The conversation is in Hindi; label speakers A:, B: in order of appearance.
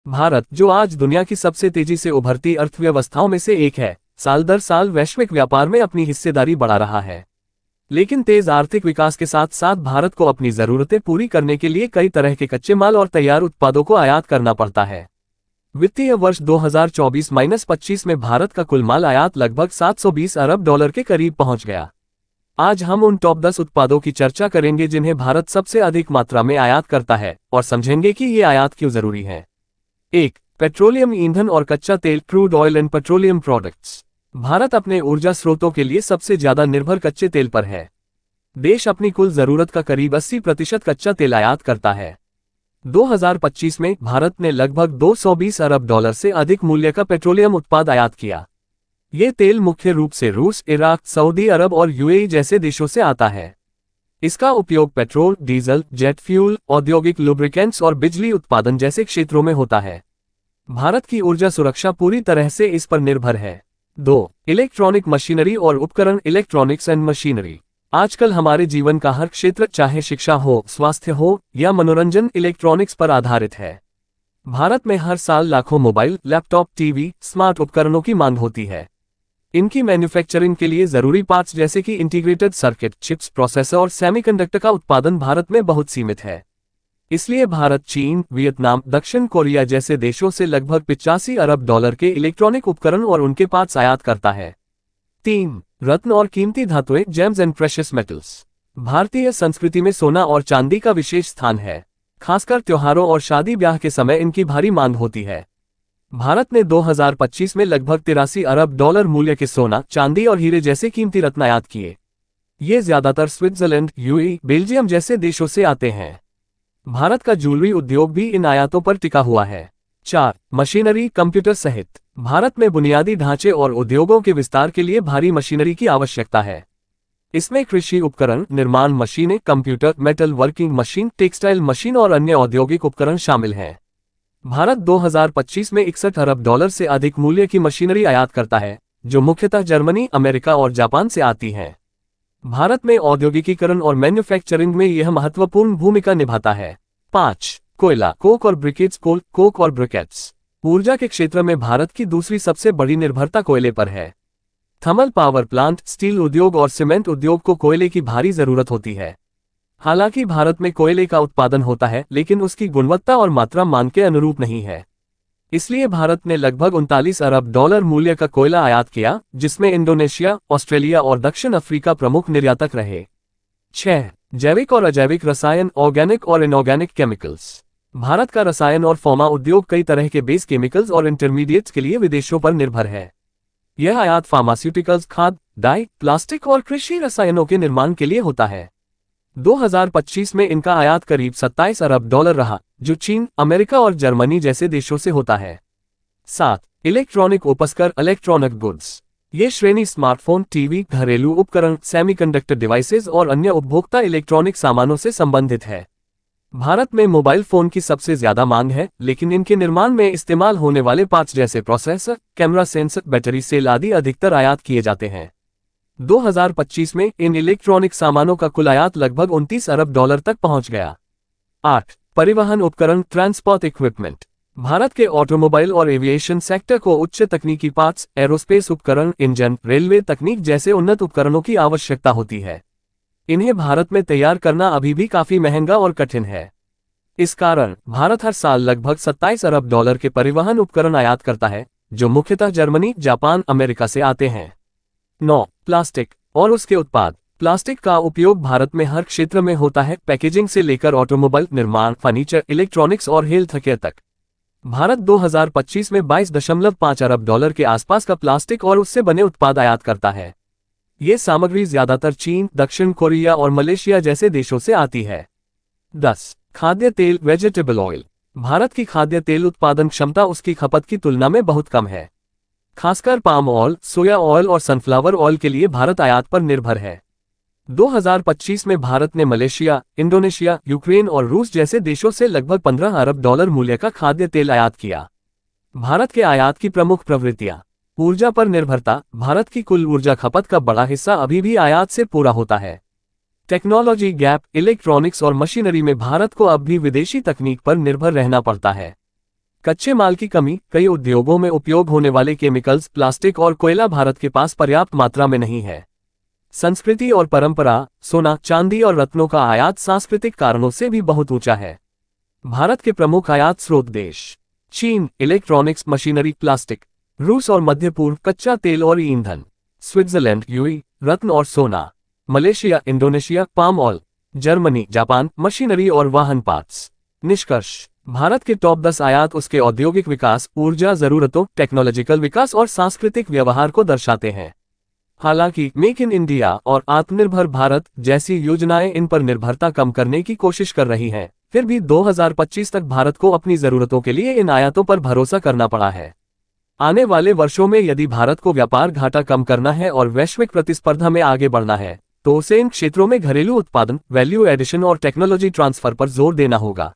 A: भारत, जो आज दुनिया की सबसे तेजी से उभरती अर्थव्यवस्थाओं में से एक है, साल दर साल वैश्विक व्यापार में अपनी हिस्सेदारी बढ़ा रहा है। लेकिन तेज आर्थिक विकास के साथ साथ भारत को अपनी जरूरतें पूरी करने के लिए कई तरह के कच्चे माल और तैयार उत्पादों को आयात करना पड़ता है। वित्तीय वर्ष 2024-25 में भारत का कुल माल आयात लगभग 720 अरब डॉलर के करीब पहुंच गया। आज हम उन टॉप 10 उत्पादों की चर्चा करेंगे जिन्हें भारत सबसे अधिक मात्रा में आयात करता है, और समझेंगे कि ये आयात क्यों जरूरी है। 1. पेट्रोलियम ईंधन और कच्चा तेल, crude oil and petroleum products. Bharat अपने ऊर्जा स्रोतों के लिए सबसे ज्यादा निर्भर कच्चे तेल पर है। देश अपनी कुल जरूरत का करीब 80% कच्चा तेल आयात करता है। 2025 में भारत ने लगभग 220 अरब डॉलर से अधिक मूल्य का पेट्रोलियम उत्पाद आयात किया। ये तेल मुख्य रूप से रूस, इराक, सऊदी अरब और यूएई जैसे देशों से आता है। इसका उपयोग पेट्रोल, डीजल, जेट फ्यूल, औद्योगिक लुब्रिकेंट्स और बिजली उत्पादन जैसे क्षेत्रों में होता है। भारत की ऊर्जा सुरक्षा पूरी तरह से इस पर निर्भर है। 2. इलेक्ट्रॉनिक मशीनरी और उपकरण, इलेक्ट्रॉनिक्स एंड मशीनरी। आजकल हमारे जीवन का हर क्षेत्र, चाहे शिक्षा हो, स्वास्थ्य हो या मनोरंजन, इलेक्ट्रॉनिक्स पर आधारित है। भारत में हर साल लाखों मोबाइल, लैपटॉप, टीवी, स्मार्ट उपकरणों की मांग होती है। इनकी मैन्युफैक्चरिंग के लिए जरूरी पार्ट्स जैसे कि इंटीग्रेटेड सर्किट, चिप्स, प्रोसेसर और सेमीकंडक्टर का उत्पादन भारत में बहुत सीमित है। इसलिए भारत चीन, वियतनाम, दक्षिण कोरिया जैसे देशों से लगभग 85 अरब डॉलर के इलेक्ट्रॉनिक उपकरण और उनके पार्ट्स आयात करता है। 3. रत्न और कीमती धातुएं, जेम्स एंड प्रेशियस मेटल्स। भारतीय संस्कृति में सोना और चांदी का विशेष स्थान है। खासकर त्योहारों और शादी ब्याह के समय इनकी भारी मांग होती है। भारत ने 2025 में लगभग 83 अरब डॉलर मूल्य के सोना, चांदी और हीरे जैसे कीमती रत्न आयात किए। ये ज्यादातर स्विट्जरलैंड, यूएई, बेल्जियम जैसे देशों से आते हैं। भारत का ज्वेलरी उद्योग भी इन आयातों पर टिका हुआ है। 4. मशीनरी, कंप्यूटर सहित। भारत में बुनियादी ढांचे और उद्योगों के विस्तार के लिए भारी मशीनरी की आवश्यकता है। इसमें कृषि उपकरण, निर्माण मशीनें, computer, metal working machine, textile machine और अन्य औद्योगिक उपकरण शामिल हैं। भारत 2025 में 61 अरब डॉलर से अधिक मूल्य की मशीनरी आयात करता है, जो मुख्यतः जर्मनी, अमेरिका और जापान से आती हैं। भारत में औद्योगिकीकरण और मैन्युफैक्चरिंग में यह महत्वपूर्ण भूमिका निभाता है। 5. कोयला, कोक और ब्रिकेट्स। कोक और ब्रिकेट्स। ऊर्जा के क्षेत्र में भारत की दूसरी सबसे बड़ी निर्भरता कोयले पर है। थर्मल पावर प्लांट, स्टील उद्योग और सीमेंट उद्योग को कोयले की भारी जरूरत होती है। हालांकि भारत में कोयले का उत्पादन होता है, लेकिन उसकी गुणवत्ता और मात्रा मांग के अनुरूप नहीं है। इसलिए भारत ने लगभग 39 अरब डॉलर मूल्य का कोयला आयात किया, जिसमें इंडोनेशिया, ऑस्ट्रेलिया और दक्षिण अफ्रीका प्रमुख निर्यातक रहे। 6. जैविक और अजैविक रसायन, ऑर्गेनिक और इनऑर्गेनिक केमिकल्स। भारत का रसायन और फार्मा उद्योग कई तरह के बेस केमिकल्स और इंटरमीडिएट्स के लिए विदेशों पर निर्भर है। यह आयात फार्मास्यूटिकल्स, खाद, डाई, प्लास्टिक और कृषि रसायनों के निर्माण के लिए होता है। 2025 में इनका आयात करीब 27 अरब डॉलर रहा, जो चीन, अमेरिका और जर्मनी जैसे देशों से होता है। 7. इलेक्ट्रॉनिक उपकरण, इलेक्ट्रॉनिक गुड्स। ये श्रेणी स्मार्टफोन, टीवी, घरेलू उपकरण, सेमीकंडक्टर डिवाइसेज और अन्य उपभोक्ता इलेक्ट्रॉनिक सामानों से संबंधित है। भारत में मोबाइल फोन की सबसे ज्यादा मांग है, लेकिन इनके निर्माण में इस्तेमाल होने वाले पार्ट्स जैसे processor, camera, sensor, battery cell आदि अधिकतर आयात किए जाते हैं। 2025 में इन इलेक्ट्रॉनिक सामानों का कुल आयात लगभग 29 अरब डॉलर तक पहुंच गया। 8. परिवहन उपकरण, ट्रांसपोर्ट इक्विपमेंट। भारत के ऑटोमोबाइल और एविएशन सेक्टर को उच्च तकनीकी पार्ट्स, एरोस्पेस उपकरण, इंजन, रेलवे तकनीक जैसे उन्नत उपकरणों की आवश्यकता होती है। इन्हें भारत में तैयार करना अभी भी काफी महंगा और कठिन है। इस कारण भारत हर साल लगभग 27 अरब डॉलर के परिवहन उपकरण आयात करता है, जो मुख्यतः जर्मनी, जापान, अमेरिका से आते हैं। 9. प्लास्टिक और उसके उत्पाद। प्लास्टिक का उपयोग भारत में हर क्षेत्र में होता है, पैकेजिंग से लेकर ऑटोमोबाइल निर्माण, फर्नीचर, इलेक्ट्रॉनिक्स और हेल्थ केयर तक। भारत 2025 में 22.5 अरब डॉलर के आसपास का प्लास्टिक और उससे बने उत्पाद आयात करता है। ये सामग्री ज्यादातर चीन, दक्षिण कोरिया और मलेशिया जैसे देशों से आती है। 10. खाद्य तेल, वेजिटेबल ऑयल। भारत की खाद्य तेल उत्पादन क्षमता उसकी खपत की तुलना में बहुत कम है। खासकर पाम ऑयल, सोया ऑयल और सनफ्लावर ऑयल के लिए भारत आयात पर निर्भर है। 2025 में भारत ने मलेशिया, इंडोनेशिया, यूक्रेन और रूस जैसे देशों से लगभग 15 अरब डॉलर मूल्य का खाद्य तेल आयात किया। भारत के आयात की प्रमुख प्रवृत्तियां। ऊर्जा पर निर्भरता। भारत की कुल ऊर्जा खपत का बड़ा हिस्सा अभी भी आयात से पूरा होता है। Technology gap. इलेक्ट्रॉनिक्स और मशीनरी में भारत को अब भी विदेशी तकनीक पर निर्भर रहना पड़ता है। कच्चे माल की कमी, कई उद्योगों में उपयोग होने वाले केमिकल्स, प्लास्टिक और कोयला भारत के पास पर्याप्त मात्रा में नहीं है। संस्कृति और परंपरा, सोना, चांदी और रत्नों का आयात सांस्कृतिक कारणों से भी बहुत ऊंचा है। भारत के प्रमुख आयात स्रोत देश: चीन इलेक्ट्रॉनिक्स, मशीनरी, प्लास्टिक; रूस और मध्य पूर्व कच्चा तेल और ईंधन; स्विट्जरलैंड यूएई रत्न और सोना; Malaysia Indonesia palm oil; Germany Japan machinery और वाहन पार्ट्स। निष्कर्ष: भारत के टॉप 10 आयात उसके औद्योगिक विकास, ऊर्जा जरूरतों, टेक्नोलॉजिकल विकास और सांस्कृतिक व्यवहार को दर्शाते हैं। हालांकि मेक इन इंडिया और आत्मनिर्भर भारत जैसी योजनाएं इन पर निर्भरता कम करने की कोशिश कर रही हैं, फिर भी 2025 तक भारत को अपनी जरूरतों के लिए इन आयातों पर भरोसा करना पड़ा है। आने वाले वर्षों में यदि भारत को व्यापार घाटा कम करना है और वैश्विक प्रतिस्पर्धा में आगे बढ़ना है, तो उसे इन क्षेत्रों में घरेलू उत्पादन, वैल्यू एडिशन और टेक्नोलॉजी ट्रांसफर पर जोर देना होगा।